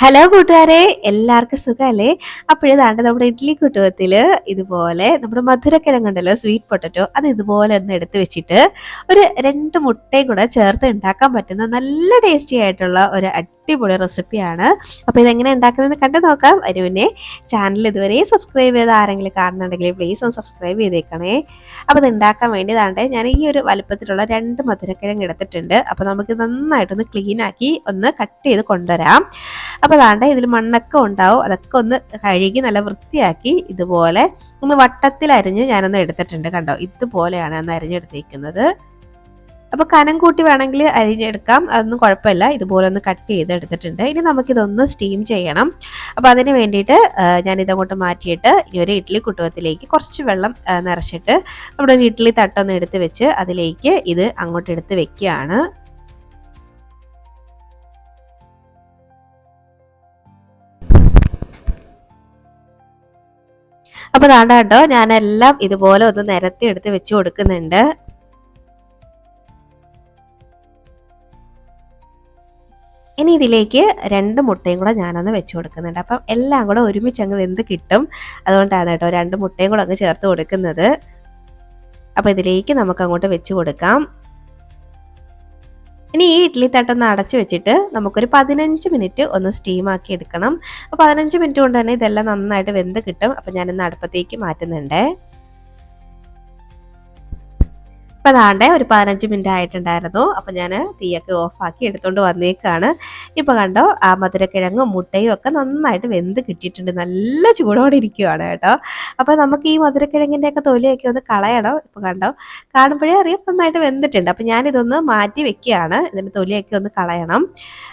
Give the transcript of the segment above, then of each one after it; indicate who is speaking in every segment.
Speaker 1: Hello കൂട്ടുകാരെ, എല്ലാവർക്കും സുഖമല്ലേ? അപ്പോഴേതാണ്ട് നമ്മുടെ ഇഡ്ഡലി കുട്ടുവത്തിൽ ഇതുപോലെ നമ്മുടെ മധുരക്കിഴങ്ങുണ്ടല്ലോ, സ്വീറ്റ് പൊട്ടറ്റോ, അത് ഇതുപോലെ ഒന്ന് എടുത്ത് വെച്ചിട്ട് ഒരു 2 മുട്ടയും കൂടെ ചേർത്ത് ഉണ്ടാക്കാൻ പറ്റുന്ന നല്ല ടേസ്റ്റി ആയിട്ടുള്ള ഒരു അടിപൊളി റെസിപ്പിയാണ്. അപ്പോൾ ഇതെങ്ങനെ ഉണ്ടാക്കുന്നതെന്ന് കണ്ടു നോക്കാം. അതിന് മുന്നേ ചാനൽ ഇതുവരെ സബ്സ്ക്രൈബ് ചെയ്ത് ആരെങ്കിലും കാണുന്നുണ്ടെങ്കിൽ പ്ലീസ് ഒന്ന് സബ്സ്ക്രൈബ് ചെയ്തേക്കണേ. അപ്പോൾ ഇത് ഉണ്ടാക്കാൻ വേണ്ടിയതാണ്ട് ഞാൻ ഈ ഒരു വലുപ്പത്തിലുള്ള 2 മധുരക്കിഴങ്ങ് എടുത്തിട്ടുണ്ട്. അപ്പോൾ നമുക്ക് നന്നായിട്ടൊന്ന് ക്ലീൻ ആക്കി ഒന്ന് കട്ട് ചെയ്ത് കൊണ്ടുവരാം. അപ്പോൾ അതാണ്ട് ഇതിൽ മണ്ണൊക്കെ ഉണ്ടാവും, അതൊക്കെ ഒന്ന് കഴുകി നല്ല വൃത്തിയാക്കി ഇതുപോലെ ഒന്ന് വട്ടത്തിൽ അരിഞ്ഞ് ഞാനൊന്ന് എടുത്തിട്ടുണ്ട്. കണ്ടോ, ഇതുപോലെയാണ് ഒന്ന് അരിഞ്ഞെടുത്തേക്കുന്നത്. അപ്പോൾ കനം കൂട്ടി വേണമെങ്കിൽ അരിഞ്ഞെടുക്കാം, അതൊന്നും കുഴപ്പമില്ല. ഇതുപോലെ ഒന്ന് കട്ട് ചെയ്ത് എടുത്തിട്ടുണ്ട്. ഇനി നമുക്കിതൊന്ന് സ്റ്റീം ചെയ്യണം. അപ്പോൾ അതിന് വേണ്ടിയിട്ട് ഞാനിതങ്ങോട്ട് മാറ്റിയിട്ട് ഈ ഒരു ഇഡ്ഡലി കുട്ടുവത്തിലേക്ക് കുറച്ച് വെള്ളം നിറച്ചിട്ട് നമ്മുടെ ഒരു ഇഡ്ഡലി തട്ടൊന്ന് എടുത്ത് വെച്ച് അതിലേക്ക് ഇത് അങ്ങോട്ട് എടുത്ത് വെക്കുകയാണ്. അപ്പോൾ ദാണ്ട കേട്ടോ, ഞാനെല്ലാം ഇതുപോലെ ഒന്ന് നിരത്തി എടുത്ത് വെച്ച് കൊടുക്കുന്നുണ്ട്. ഇനി ഇതിലേക്ക് 2 മുട്ടയും കൂടെ ഞാനൊന്ന് വെച്ച് കൊടുക്കുന്നുണ്ട്. അപ്പം എല്ലാം കൂടെ ഒരുമിച്ച് അങ്ങ് വെന്ത് കിട്ടും. അതുകൊണ്ടാണ് കേട്ടോ 2 മുട്ടയും കൂടെ അങ്ങ് ചേർത്ത് കൊടുക്കുന്നത്. അപ്പോൾ ഇതിലേക്ക് നമുക്ക് അങ്ങോട്ട് വെച്ച് കൊടുക്കാം. ഇനി ഈ ഇഡ്ഡലി തട്ടൊന്ന് അടച്ച് വെച്ചിട്ട് നമുക്കൊരു 15 മിനിറ്റ് ഒന്ന് സ്റ്റീം ആക്കി എടുക്കണം. അപ്പോൾ 15 മിനിറ്റ് കൊണ്ട് തന്നെ ഇതെല്ലാം നന്നായിട്ട് വെന്ത് കിട്ടും. അപ്പോൾ ഞാനിന്ന് അടുപ്പത്തേക്ക് മാറ്റുന്നുണ്ട്. അപ്പോൾ അതാണ്ട് ഒരു 15 മിനിറ്റ് ആയിട്ടുണ്ടായിരുന്നു. അപ്പോൾ ഞാൻ തീയൊക്കെ ഓഫാക്കി എടുത്തുകൊണ്ട് വന്നേക്കാണ്. ഇപ്പോൾ കണ്ടോ, ആ മധുരക്കിഴങ്ങും മുട്ടയും ഒക്കെ നന്നായിട്ട് വെന്ത് കിട്ടിയിട്ടുണ്ട്. നല്ല ചൂടോടെ ഇരിക്കുകയാണ് കേട്ടോ. അപ്പോൾ നമുക്ക് ഈ മധുരക്കിഴങ്ങിൻ്റെയൊക്കെ തൊലിയൊക്കെ ഒന്ന് കളയണം. ഇപ്പോൾ കണ്ടോ, കാണുമ്പോഴേ അറിയാം നന്നായിട്ട് വെന്തിട്ടുണ്ട്. അപ്പോൾ ഞാനിതൊന്ന് മാറ്റി വെക്കുകയാണ്, ഇതിൻ്റെ തൊലിയൊക്കെ ഒന്ന് കളയണം.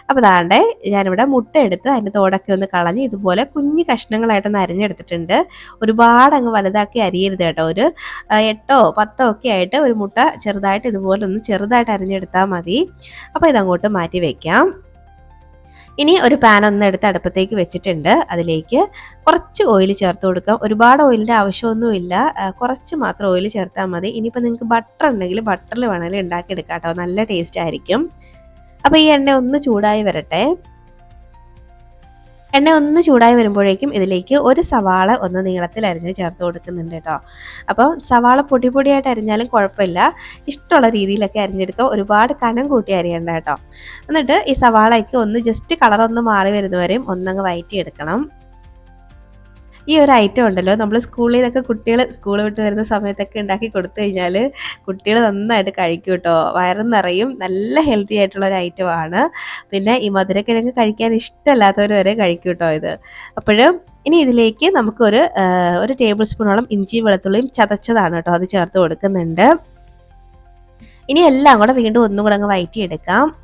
Speaker 1: അപ്പോൾ അതാണ്ട് ഞാനിവിടെ മുട്ട എടുത്ത് അതിൻ്റെ തോടൊക്കെ ഒന്ന് കളഞ്ഞ് ഇതുപോലെ കുഞ്ഞു കഷ്ണങ്ങളായിട്ടൊന്ന് അരിഞ്ഞെടുത്തിട്ടുണ്ട്. ഒരുപാട് അങ്ങ് വലുതാക്കി അരിയരുത് കേട്ടോ. ഒരു 8ഓ 10ഓ ഒക്കെ ആയിട്ട് ഒരു മുട്ട ചെറുതായിട്ട് ഇതുപോലെ ഒന്ന് ചെറുതായിട്ട് അരിഞ്ഞെടുത്താൽ മതി. അപ്പോൾ ഇതങ്ങോട്ട് മാറ്റി വയ്ക്കാം. ഇനി ഒരു പാൻ ഒന്ന് എടുത്ത് അടുപ്പത്തേക്ക് വെച്ചിട്ടുണ്ട്. അതിലേക്ക് കുറച്ച് ഓയിൽ ചേർത്ത് കൊടുക്കാം. ഒരുപാട് ഓയിലിൻ്റെ ആവശ്യമൊന്നുമില്ല, കുറച്ച് മാത്രം ഓയിൽ ചേർത്താൽ മതി. ഇനിയിപ്പോൾ നിങ്ങൾക്ക് ബട്ടർ ഉണ്ടെങ്കിൽ ബട്ടറിൽ വേണമെങ്കിൽ ഉണ്ടാക്കിയെടുക്കാം കേട്ടോ, നല്ല ടേസ്റ്റ് ആയിരിക്കും. അപ്പോൾ ഈ എണ്ണ ഒന്ന് ചൂടായി വരട്ടെ. എണ്ണ ഒന്ന് ചൂടായി വരുമ്പോഴേക്കും ഇതിലേക്ക് ഒരു സവാള ഒന്ന് നീളത്തിൽ അരിഞ്ഞ് ചേർത്ത് കൊടുക്കുന്നുണ്ട് കേട്ടോ. അപ്പോൾ സവാള പൊടി പൊടിയായിട്ട് അരിഞ്ഞാലും കുഴപ്പമില്ല, ഇഷ്ടമുള്ള രീതിയിലൊക്കെ അരിഞ്ഞെടുക്കുക. ഒരുപാട് കനം കൂട്ടി അരിയണ്ട കേട്ടോ. എന്നിട്ട് ഈ സവാളയ്ക്ക് ഒന്ന് ജസ്റ്റ് കളറൊന്ന് മാറി വരുന്നവരെയും ഒന്നങ്ങ് വഴറ്റിയെടുക്കണം. ഈ ഒരു ഐറ്റം ഉണ്ടല്ലോ, നമ്മൾ സ്കൂളിൽ നിന്നൊക്കെ കുട്ടികൾ സ്കൂൾ വിട്ട് വരുന്ന സമയത്തൊക്കെ ഉണ്ടാക്കി കൊടുത്തു കഴിഞ്ഞാൽ കുട്ടികൾ നന്നായിട്ട് കഴിക്കും കേട്ടോ. വയറും നിറയും, നല്ല ഹെൽത്തി ആയിട്ടുള്ള ഒരു ഐറ്റമാണ്. പിന്നെ ഈ മധുരക്കിഴങ്ങ് കഴിക്കാൻ ഇഷ്ടമല്ലാത്തവർ വരെ കഴിക്കും കേട്ടോ ഇത്. അപ്പോഴും ഇനി ഇതിലേക്ക് നമുക്കൊരു 1 ടേബിൾ സ്പൂണോളം ഇഞ്ചിയും വെളുത്തുള്ളിയും ചതച്ചതാണ് കേട്ടോ, അത് ചേർത്ത് കൊടുക്കുന്നുണ്ട്. ഇനി എല്ലാം കൂടെ വീണ്ടും ഒന്നും കൂടെ അങ്ങ് വഴറ്റിയെടുക്കാം.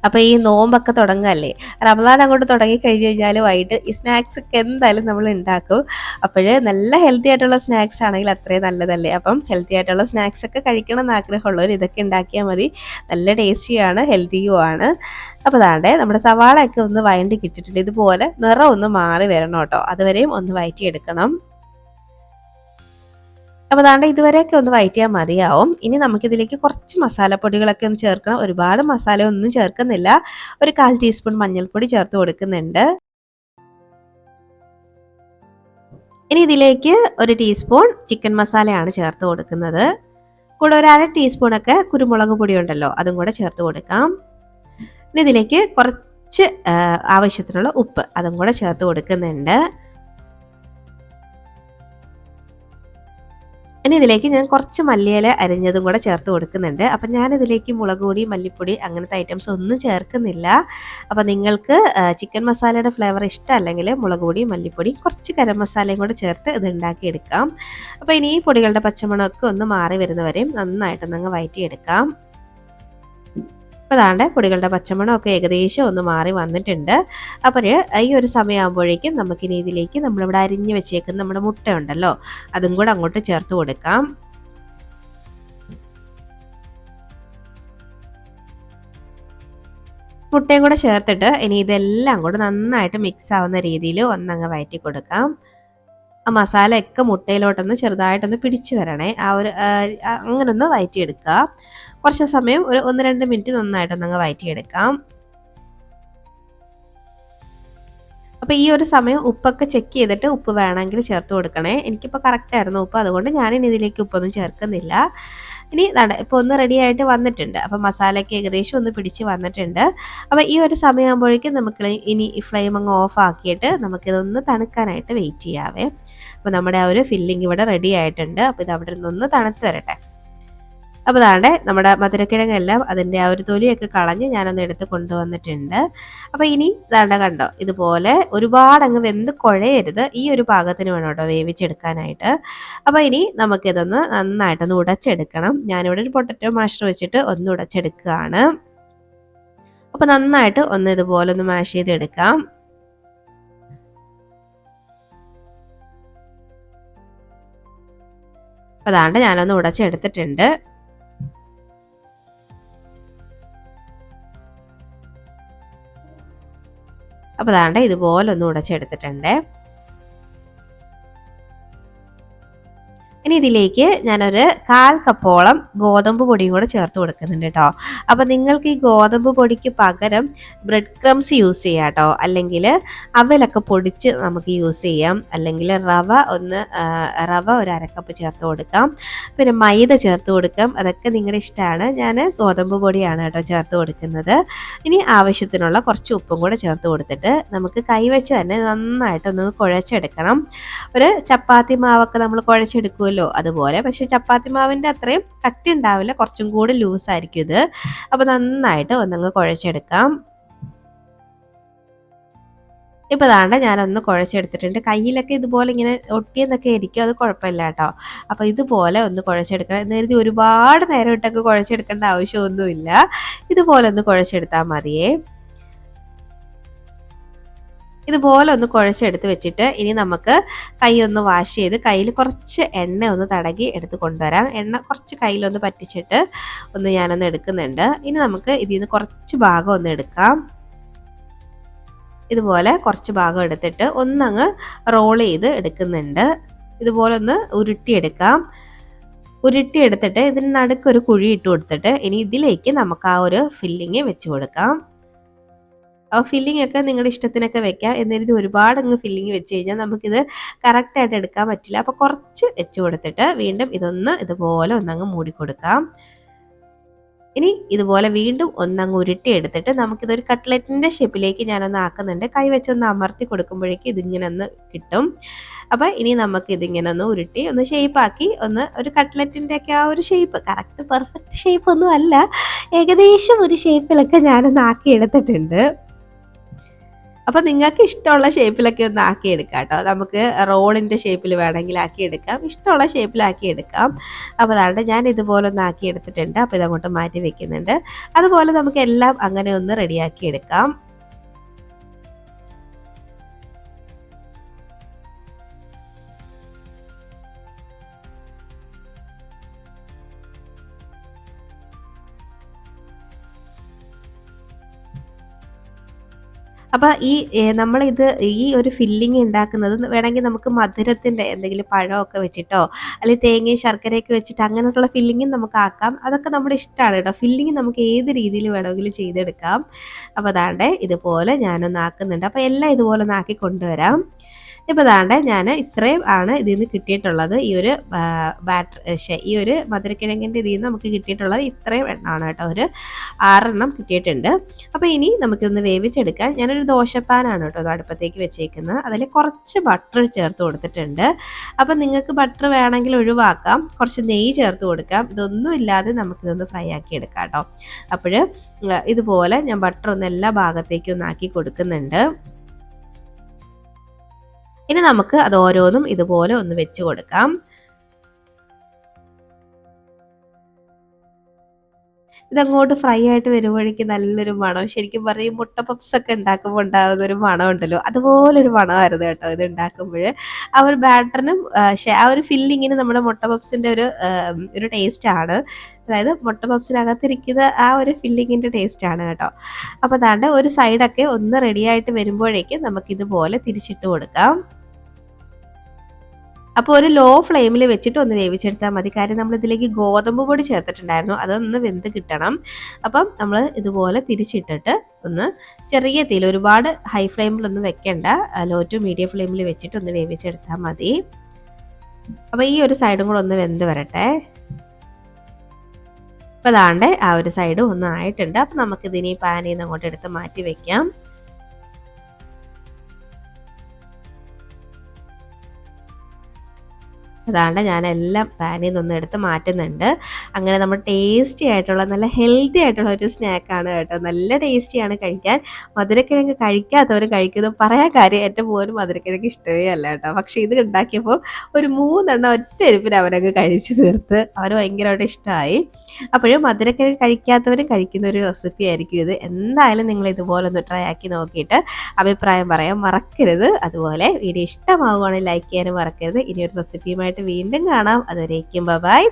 Speaker 1: അപ്പോൾ ഈ നോമ്പൊക്കെ തുടങ്ങല്ലേ, റമദാൻ അങ്ങോട്ട് തുടങ്ങി കഴിഞ്ഞ് കഴിഞ്ഞാൽ വൈകിട്ട് ഈ സ്നാക്സ് ഒക്കെ എന്തായാലും നമ്മൾ ഉണ്ടാക്കും. അപ്പോൾ നല്ല ഹെൽത്തി ആയിട്ടുള്ള സ്നാക്സ് ആണെങ്കിൽ അത്രയും നല്ലതല്ലേ. അപ്പം ഹെൽത്തി ആയിട്ടുള്ള സ്നാക്സ് ഒക്കെ കഴിക്കണം എന്ന് ആഗ്രഹമുള്ളവർ ഇതൊക്കെ ഉണ്ടാക്കിയാൽ മതി. നല്ല ടേസ്റ്റിയാണ്, ഹെൽത്തിയുമാണ്. അപ്പോൾ അതാണ്ട് നമ്മുടെ സവാളയൊക്കെ ഒന്ന് വഴണ്ടി കിട്ടിയിട്ടുണ്ട്. ഇതുപോലെ നിറം ഒന്ന് മാറി വരണം കേട്ടോ, അതുവരെയും ഒന്ന് വഴറ്റിയെടുക്കണം. അപ്പോൾ അതാണ്ട് ഇതുവരെയൊക്കെ ഒന്ന് വഴറ്റിയാൽ മതിയാവും. ഇനി നമുക്കിതിലേക്ക് കുറച്ച് മസാലപ്പൊടികളൊക്കെ ഒന്ന് ചേർക്കണം. ഒരുപാട് മസാല ഒന്നും ചേർക്കുന്നില്ല. ഒരു 1/4 ടീസ്പൂൺ മഞ്ഞൾപ്പൊടി ചേർത്ത് കൊടുക്കുന്നുണ്ട്. ഇനി ഇതിലേക്ക് 1 ടീസ്പൂൺ ചിക്കൻ മസാലയാണ് ചേർത്ത് കൊടുക്കുന്നത്. കൂടെ ഒരു 1/2 ടീസ്പൂണൊക്കെ കുരുമുളക് പൊടി ഉണ്ടല്ലോ, അതും കൂടെ ചേർത്ത് കൊടുക്കാം. ഇനി ഇതിലേക്ക് കുറച്ച് ആവശ്യത്തിനുള്ള ഉപ്പ് അതും കൂടെ ചേർത്ത് കൊടുക്കുന്നുണ്ട്. ഇനി ഇതിലേക്ക് ഞാൻ കുറച്ച് മല്ലിയില അരിഞ്ഞതും കൂടെ ചേർത്ത് കൊടുക്കുന്നുണ്ട്. അപ്പം ഞാനിതിലേക്ക് മുളക് പൊടി, മല്ലിപ്പൊടി അങ്ങനത്തെ ഐറ്റംസ് ഒന്നും ചേർക്കുന്നില്ല. അപ്പോൾ നിങ്ങൾക്ക് ചിക്കൻ മസാലയുടെ ഫ്ലേവർ ഇഷ്ടമല്ലെങ്കിൽ മുളക് പൊടി, മല്ലിപ്പൊടി, കുറച്ച് ഗരം മസാലയും കൂടെ ചേർത്ത് ഇത് ഉണ്ടാക്കിയെടുക്കാം. അപ്പോൾ ഇനി ഈ പൊടികളുടെ പച്ചമണമൊക്കെ ഒന്ന് മാറി വരുന്നവരെയും നന്നായിട്ടൊന്നങ്ങ് വഴറ്റിയെടുക്കാം. അപ്പോൾ അതാണ്ട് പൊടികളുടെ പച്ചമണമൊക്കെ ഏകദേശം ഒന്ന് മാറി വന്നിട്ടുണ്ട്. അപ്പോൾ ഈ ഒരു സമയമാകുമ്പോഴേക്കും നമുക്കിനി ഇതിലേക്ക് നമ്മളിവിടെ അരിഞ്ഞ് വെച്ചേക്കുന്ന നമ്മുടെ മുട്ട ഉണ്ടല്ലോ, അതും കൂടെ അങ്ങോട്ട് ചേർത്ത് കൊടുക്കാം. മുട്ടയും കൂടെ ചേർത്തിട്ട് ഇനി ഇതെല്ലാം കൂടെ നന്നായിട്ട് മിക്സ് ആവുന്ന രീതിയിൽ ഒന്നങ്ങ് വഴറ്റി കൊടുക്കാം. ആ മസാലയൊക്കെ മുട്ടയിലോട്ടൊന്ന് ചെറുതായിട്ടൊന്ന് പിടിച്ച് വരണേ. അങ്ങനെ ഒന്ന് വഴറ്റിയെടുക്കുക. കുറച്ച് സമയം ഒരു 1-2 മിനിറ്റ് നന്നായിട്ടൊന്നങ്ങ് വഴറ്റിയെടുക്കാം. അപ്പോൾ ഈ ഒരു സമയം ഉപ്പൊക്കെ ചെക്ക് ചെയ്തിട്ട് ഉപ്പ് വേണമെങ്കിൽ ചേർത്ത് കൊടുക്കണേ. എനിക്കിപ്പോൾ കറക്റ്റായിരുന്നു ഉപ്പ്, അതുകൊണ്ട് ഞാനിനി ഇതിലേക്ക് ഉപ്പൊന്നും ചേർക്കുന്നില്ല. ഇനി ഇപ്പോൾ ഒന്ന് റെഡി ആയിട്ട് വന്നിട്ടുണ്ട്. അപ്പോൾ മസാലയ്ക്ക് ഏകദേശം ഒന്ന് പിടിച്ച് വന്നിട്ടുണ്ട്. അപ്പോൾ ഈ ഒരു സമയമാകുമ്പോഴേക്കും നമുക്ക് ഇനി ഈ ഫ്ലെയിം അങ്ങ് ഓഫ് ആക്കിയിട്ട് നമുക്കിതൊന്ന് തണുക്കാനായിട്ട് വെയിറ്റ് ചെയ്യാവേ. അപ്പോൾ നമ്മുടെ ആ ഒരു ഫില്ലിംഗ് ഇവിടെ റെഡി ആയിട്ടുണ്ട്. അപ്പോൾ ഇത് അവിടെ നിന്നൊന്ന് തണുത്ത് വരട്ടെ. അപ്പോൾ ദാണ്ടെ നമ്മുടെ മധുരക്കിഴങ്ങെല്ലാം അതിൻ്റെ ആ ഒരു തൊലിയൊക്കെ കളഞ്ഞ് ഞാനൊന്ന് എടുത്ത് കൊണ്ടുവന്നിട്ടുണ്ട്. അപ്പോൾ ഇനി കണ്ടോ, ഇതുപോലെ ഒരുപാട് അങ്ങ് വെന്ത് കുഴയരുത്. ഈ ഒരു പാകത്തിന് വേണം കേട്ടോ വേവിച്ചെടുക്കാനായിട്ട്. അപ്പോൾ ഇനി നമുക്കിതൊന്ന് നന്നായിട്ടൊന്ന് ഉടച്ചെടുക്കണം. ഞാനിവിടെ ഒരു പൊട്ടറ്റോ മാഷർ വെച്ചിട്ട് ഒന്ന് ഉടച്ചെടുക്കുകയാണ്. അപ്പോൾ നന്നായിട്ട് ഒന്ന് ഇതുപോലെ ഒന്ന് മാഷ് ചെയ്തെടുക്കാം. അപ്പോൾ ദാണ്ടെ ഞാനൊന്ന് ഉടച്ചെടുത്തിട്ടുണ്ട്. അപ്പോൾ ദാണ്ടെ ഇതുപോലെ ഒന്ന് ഉടച്ചെടുത്തിട്ടുണ്ട്. ഇനി ഇതിലേക്ക് ഞാനൊരു 1/4 കപ്പോളം ഗോതമ്പ് പൊടിയും കൂടെ ചേർത്ത് കൊടുക്കുന്നുണ്ട് കേട്ടോ. അപ്പോൾ നിങ്ങൾക്ക് ഈ ഗോതമ്പ് പൊടിക്ക് പകരം ബ്രെഡ് ക്രംസ് യൂസ് ചെയ്യാം കേട്ടോ, അല്ലെങ്കിൽ അവലൊക്കെ പൊടിച്ച് നമുക്ക് യൂസ് ചെയ്യാം, അല്ലെങ്കിൽ റവ ഒരു 1/2 കപ്പ് ചേർത്ത് കൊടുക്കാം, പിന്നെ മൈദ ചേർത്ത് കൊടുക്കാം. അതൊക്കെ നിങ്ങളുടെ ഇഷ്ടമാണ്. ഞാൻ ഗോതമ്പ് പൊടിയാണ് കേട്ടോ ചേർത്ത് കൊടുക്കുന്നത്. ഇനി ആവശ്യത്തിനുള്ള കുറച്ച് ഉപ്പും കൂടെ ചേർത്ത് കൊടുത്തിട്ട് നമുക്ക് കൈവച്ച് തന്നെ നന്നായിട്ടൊന്ന് കുഴച്ചെടുക്കണം. ഒരു ചപ്പാത്തി മാവൊക്കെ നമ്മൾ കുഴച്ചെടുക്കുമല്ലോ അതുപോലെ, പക്ഷെ ചപ്പാത്തി മാവിൻ്റെ അത്രയും കട്ടി ഉണ്ടാവില്ല, കുറച്ചും കൂടി ലൂസായിരിക്കും ഇത്. അപ്പോൾ നന്നായിട്ട് ഒന്നങ്ങ് കുഴച്ചെടുക്കാം. ഇപ്പോൾ ദാണ്ടെ ഞാനൊന്ന് കുഴച്ചെടുത്തിട്ടുണ്ട്. കയ്യിലൊക്കെ ഇതുപോലെ ഇങ്ങനെ ഒട്ടിയെന്നൊക്കെ ഇരിക്കും, അത് കുഴപ്പമില്ല കേട്ടോ. അപ്പോൾ ഇതുപോലെ ഒന്ന് കുഴച്ചെടുക്കണം. എന്ന് കരുതി ഒരുപാട് നേരം ഇട്ടൊക്കെ കുഴച്ചെടുക്കേണ്ട ആവശ്യമൊന്നുമില്ല. ഇതുപോലെ ഒന്ന് കുഴച്ചെടുത്താൽ മതിയേ. ഇതുപോലെ ഒന്ന് കുഴച്ചെടുത്ത് വെച്ചിട്ട് ഇനി നമുക്ക് കൈ ഒന്ന് വാഷ് ചെയ്ത് കയ്യിൽ കുറച്ച് എണ്ണ ഒന്ന് തടകി എടുത്ത് കൊണ്ടുവരാം. എണ്ണ കുറച്ച് കയ്യിലൊന്ന് പറ്റിച്ചിട്ട് ഞാനൊന്ന് എടുക്കുന്നുണ്ട്. ഇനി നമുക്ക് ഇതിൽ നിന്ന് കുറച്ച് ഭാഗം ഒന്ന് എടുക്കാം. ഇതുപോലെ കുറച്ച് ഭാഗം എടുത്തിട്ട് ഒന്നങ്ങ് റോൾ ചെയ്ത് എടുക്കുന്നുണ്ട്. ഇതുപോലെ ഒന്ന് ഉരുട്ടിയെടുക്കാം. ഉരുട്ടിയെടുത്തിട്ട് ഇതിന് നടുക്കൊരു കുഴി ഇട്ട് കൊടുത്തിട്ട് ഇനി ഇതിലേക്ക് നമുക്ക് ആ ഒരു ഫില്ലിങ് വെച്ച് കൊടുക്കാം. ഫില്ലിംഗ് ഒക്കെ നിങ്ങളുടെ ഇഷ്ടത്തിനൊക്കെ വെക്കാം. എന്നിരുന്ന് ഒരുപാട് അങ്ങ് ഫില്ലിങ് വെച്ച് കഴിഞ്ഞാൽ നമുക്കിത് കറക്റ്റായിട്ട് എടുക്കാൻ പറ്റില്ല. അപ്പോൾ കുറച്ച് വെച്ച് കൊടുത്തിട്ട് വീണ്ടും ഇതുപോലെ ഒന്നങ്ങ് മൂടിക്കൊടുക്കാം. ഇനി ഇതുപോലെ വീണ്ടും ഒന്നങ്ങ് ഉരുട്ടി എടുത്തിട്ട് നമുക്കിതൊരു കട്ട്ലറ്റിൻ്റെ ഷേപ്പിലേക്ക് ഞാനൊന്ന് ആക്കുന്നുണ്ട്. കൈ വെച്ചൊന്ന് അമർത്തി കൊടുക്കുമ്പോഴേക്കും ഇതിങ്ങനെ ഒന്ന് കിട്ടും. അപ്പോൾ ഇനി നമുക്ക് ഇതിങ്ങനെ ഒന്ന് ഉരുട്ടി ഒന്ന് ഷേപ്പാക്കി ഒരു കട്ട്ലറ്റിൻ്റെ ഒക്കെ ആ ഒരു ഷേപ്പ്, കറക്റ്റ് പെർഫെക്റ്റ് ഷേപ്പ് ഒന്നും അല്ല, ഏകദേശം ഒരു ഷേപ്പിലൊക്കെ ഞാനൊന്ന് ആക്കി എടുത്തിട്ടുണ്ട്. അപ്പോൾ നിങ്ങൾക്ക് ഇഷ്ടമുള്ള ഷേപ്പിലൊക്കെ ഒന്ന് ആക്കിയെടുക്കാം കേട്ടോ. നമുക്ക് റോളിൻ്റെ ഷേപ്പിൽ വേണമെങ്കിൽ ആക്കിയെടുക്കാം, ഇഷ്ടമുള്ള ഷേപ്പിലാക്കി എടുക്കാം. അപ്പോൾ അതാണ്ട് ഞാൻ ഇതുപോലെ ഒന്ന് ആക്കിയെടുത്തിട്ടുണ്ട്. അപ്പോൾ ഇതങ്ങോട്ട് മാറ്റി വെക്കുന്നുണ്ട്. അതുപോലെ നമുക്ക് എല്ലാം അങ്ങനെ ഒന്ന് റെഡിയാക്കി എടുക്കാം. അപ്പോൾ നമ്മളിത് ഈ ഒരു ഫില്ലിങ് ഉണ്ടാക്കുന്നത് വേണമെങ്കിൽ നമുക്ക് മധുരത്തിൻ്റെ എന്തെങ്കിലും പഴമൊക്കെ വെച്ചിട്ടോ അല്ലെങ്കിൽ തേങ്ങയും ശർക്കരയൊക്കെ വെച്ചിട്ട് അങ്ങനെയുള്ള ഫില്ലിങ്ങും നമുക്ക് ആക്കാം. അതൊക്കെ നമ്മുടെ ഇഷ്ടമാണ് കേട്ടോ. ഫില്ലിങ് നമുക്ക് ഏത് രീതിയിൽ വേണമെങ്കിലും ചെയ്തെടുക്കാം. അപ്പോൾ അതാണ്ട് ഇതുപോലെ ഞാനൊന്ന് ആക്കുന്നുണ്ട്. അപ്പോൾ എല്ലാം ഇതുപോലെ ഒന്ന് ആക്കി കൊണ്ടുവരാം. ഇപ്പോൾ ദാണ്ടെ ഞാൻ ഇത്രയും ആണ് ഇതിൽ നിന്ന് കിട്ടിയിട്ടുള്ളത്. ഈ ഒരു ഈ ഒരു മധുരക്കിഴങ്ങിൻ്റെ ഇതിൽ നിന്ന് നമുക്ക് കിട്ടിയിട്ടുള്ളത് ഇത്രയും എണ്ണമാണ് കേട്ടോ. ഒരു 6 എണ്ണം കിട്ടിയിട്ടുണ്ട്. അപ്പോൾ ഇനി നമുക്കിതൊന്ന് വേവിച്ചെടുക്കാൻ ഞാനൊരു ദോശപ്പാനാണ് കേട്ടോ അത് അടുപ്പത്തേക്ക് വെച്ചേക്കുന്നത്. അതിൽ കുറച്ച് ബട്ടർ ചേർത്ത് കൊടുത്തിട്ടുണ്ട്. അപ്പം നിങ്ങൾക്ക് ബട്ടർ വേണമെങ്കിൽ ഒഴിവാക്കാം, കുറച്ച് നെയ്യ് ചേർത്ത് കൊടുക്കാം. ഇതൊന്നും ഇല്ലാതെ നമുക്കിതൊന്ന് ഫ്രൈ ആക്കി എടുക്കാം കേട്ടോ. അപ്പോൾ ഇതുപോലെ ഞാൻ ബട്ടർ ഒന്ന് എല്ലാ ഭാഗത്തേക്കും ഒന്ന് ആക്കി കൊടുക്കുന്നുണ്ട്. ഇനി നമുക്ക് അത് ഓരോന്നും ഇതുപോലെ ഒന്ന് വെച്ച് കൊടുക്കാം. ഇതങ്ങോട്ട് ഫ്രൈ ആയിട്ട് വരുമ്പോഴേക്കും നല്ലൊരു മണം, ശരിക്കും പറയും മുട്ട പപ്സ് ഒക്കെ ഉണ്ടാക്കുമ്പോൾ ഉണ്ടാകുന്ന ഒരു മണം ഉണ്ടല്ലോ, അതുപോലൊരു മണമായിരുന്നു കേട്ടോ ഇത് ഉണ്ടാക്കുമ്പോൾ. ആ ഒരു ബാറ്ററിനും ആ ഒരു ഫില്ലിങ്ങിന് നമ്മുടെ മുട്ട പപ്സിൻ്റെ ഒരു ടേസ്റ്റാണ്, അതായത് മുട്ട പപ്സിനകത്തിരിക്കുന്ന ആ ഒരു ഫില്ലിങ്ങിൻ്റെ ടേസ്റ്റാണ് കേട്ടോ. അപ്പോൾ അതാണ്ട് ഒരു സൈഡൊക്കെ ഒന്ന് റെഡിയായിട്ട് വരുമ്പോഴേക്കും നമുക്കിതുപോലെ തിരിച്ചിട്ട് കൊടുക്കാം. അപ്പോൾ ഒരു ലോ ഫ്ലെയിമിൽ വെച്ചിട്ട് ഒന്ന് വേവിച്ചെടുത്താൽ മതി. കാര്യം നമ്മൾ ഇതിലേക്ക് ഗോതമ്പ് പൊടി ചേർത്തിട്ടുണ്ടായിരുന്നു, അതൊന്ന് വെന്ത് കിട്ടണം. അപ്പം നമ്മൾ ഇതുപോലെ തിരിച്ചിട്ടിട്ട് ഒന്ന് ചെറിയ തീയിൽ, ഒരുപാട് ഹൈ ഫ്ലെയിമിലൊന്നും വെക്കേണ്ട, ലോ ടു മീഡിയം ഫ്ലെയിമിൽ വെച്ചിട്ട് ഒന്ന് വേവിച്ചെടുത്താൽ മതി. അപ്പോൾ ഈ ഒരു സൈഡും കൂടെ ഒന്ന് വെന്ത് വരട്ടെ. അപ്പോൾ അതാണ്ട് ആ ഒരു സൈഡും ഒന്ന് ആയിട്ടുണ്ട്. അപ്പം നമുക്കിതിനി പാനിൽ നിന്ന് അങ്ങോട്ട് എടുത്ത് മാറ്റി വെക്കാം. അതാണ്ട് ഞാനെല്ലാം പാനിൽ നിന്നൊന്ന് എടുത്ത് മാറ്റുന്നുണ്ട്. അങ്ങനെ നമ്മൾ ടേസ്റ്റി ആയിട്ടുള്ള നല്ല ഹെൽത്തി ആയിട്ടുള്ള ഒരു സ്നാക്കാണ് കേട്ടോ. നല്ല ടേസ്റ്റിയാണ് കഴിക്കാൻ. മധുരക്കിഴങ്ങ് കഴിക്കാത്തവരും കഴിക്കുന്നത് പറയാൻ കാര്യം, എൻ്റെ പോലും മധുരക്കിഴങ്ങ് ഇഷ്ടമേ അല്ല കേട്ടോ. പക്ഷേ ഇത് ഉണ്ടാക്കിയപ്പോൾ ഒരു 3 എണ്ണം ഒറ്റ എരിപ്പിന് അവരങ്ങ് കഴിച്ച് തീർത്ത്. അവന് ഭയങ്കരമായിട്ട് ഇഷ്ടമായി. അപ്പോഴും മധുരക്കിഴങ്ങ് കഴിക്കാത്തവരും കഴിക്കുന്ന ഒരു റെസിപ്പി ആയിരിക്കും ഇത്. എന്തായാലും നിങ്ങൾ ഇതുപോലെ ഒന്ന് ട്രൈ ആക്കി നോക്കിയിട്ട് അഭിപ്രായം പറയാൻ മറക്കരുത്. അതുപോലെ വീഡിയോ ഇഷ്ടമാവുകയാണെങ്കിൽ ലൈക്ക് ചെയ്യാനും മറക്കരുത്. ഇനിയൊരു റെസിപ്പിയുമായിട്ട് വീണ്ടും കാണാം. അതുവരേക്കും ബൈ.